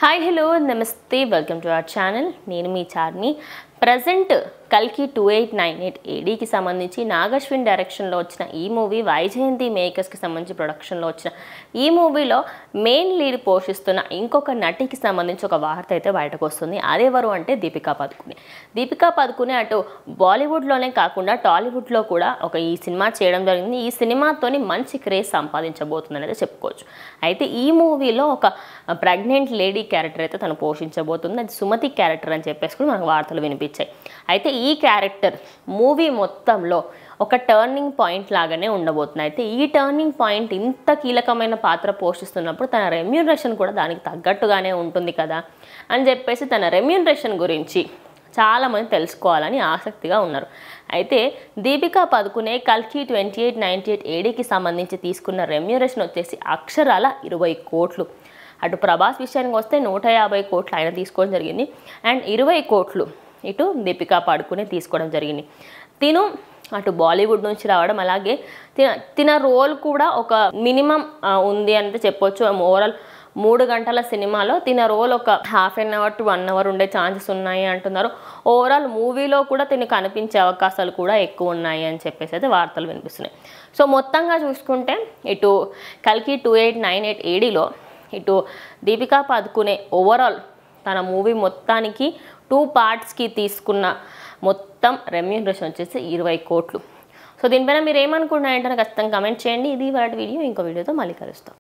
Hi hello నమస్తే welcome to our channel. నేను మీ Charmi. Present కల్కి 2898 ఏడీకి సంబంధించి నాగశ్విన్ డైరెక్షన్లో వచ్చిన ఈ మూవీ వైజయంతి మేకర్స్కి సంబంధించి ప్రొడక్షన్లో వచ్చిన ఈ మూవీలో మెయిన్ లీడ్ పోషిస్తున్న ఇంకొక నటికి సంబంధించి ఒక వార్త అయితే బయటకు వస్తుంది. అదెవరు అంటే దీపికా పదుకునే. దీపికా పదుకునే అటు బాలీవుడ్లోనే కాకుండా టాలీవుడ్లో కూడా ఈ సినిమా చేయడం జరిగింది. ఈ సినిమాతోని మంచి క్రేజ్ సంపాదించబోతుంది అనేది చెప్పుకోవచ్చు. అయితే ఈ మూవీలో ఒక ప్రెగ్నెంట్ లేడీ క్యారెక్టర్ అయితే తను పోషించబోతుంది. అది సుమతి క్యారెక్టర్ అని చెప్పేసి కూడా మనకు వార్తలు వినిపించాయి. అయితే ఈ క్యారెక్టర్ మూవీ మొత్తంలో ఒక టర్నింగ్ పాయింట్ లాగానే ఉండబోతుంది. అయితే ఈ టర్నింగ్ పాయింట్ ఇంత కీలకమైన పాత్ర పోషిస్తున్నప్పుడు తన రెమ్యూనరేషన్ కూడా దానికి తగ్గట్టుగానే ఉంటుంది కదా అని చెప్పేసి తన రెమ్యూనరేషన్ గురించి చాలామంది తెలుసుకోవాలని ఆసక్తిగా ఉన్నారు. అయితే దీపికా పదుకునే కల్కి 2898 ఏడీకి సంబంధించి తీసుకున్న రెమ్యూనరేషన్ వచ్చేసి అక్షరాల 20 కోట్లు. అటు ప్రభాస్ విషయానికి వస్తే 150 కోట్లు ఆయన తీసుకోవడం జరిగింది. అండ్ 20 కోట్లు ఇటు దీపికా పదుకునే తీసుకోవడం జరిగింది. తిను అటు బాలీవుడ్ నుంచి రావడం, అలాగే తిన రోల్ కూడా ఒక మినిమం ఉంది అంటే చెప్పొచ్చు. ఓవరాల్ 3 గంటల సినిమాలో తిన రోల్ ఒక ½ an hour to 1 hour ఉండే ఛాన్సెస్ ఉన్నాయి అంటున్నారు. ఓవరాల్ మూవీలో కూడా తిని కనిపించే అవకాశాలు కూడా ఎక్కువ ఉన్నాయి అని చెప్పేసి అయితే వార్తలు వినిపిస్తున్నాయి. సో మొత్తంగా చూసుకుంటే ఇటు కల్కి 2898 ఏడీలో ఇటు దీపికా పదుకునే ఓవరాల్ తన మూవీ మొత్తానికి 2 పార్ట్స్కి తీసుకున్న మొత్తం రెమ్యూనరేషన్ వచ్చేసి 20 కోట్లు. సో దీనిపైన మీరు ఏమనుకుంటున్నారంటే ఖచ్చితంగా కమెంట్ చేయండి. ఇది వాటి వీడియో. ఇంకో వీడియోతో మళ్ళీ కలుస్తాం.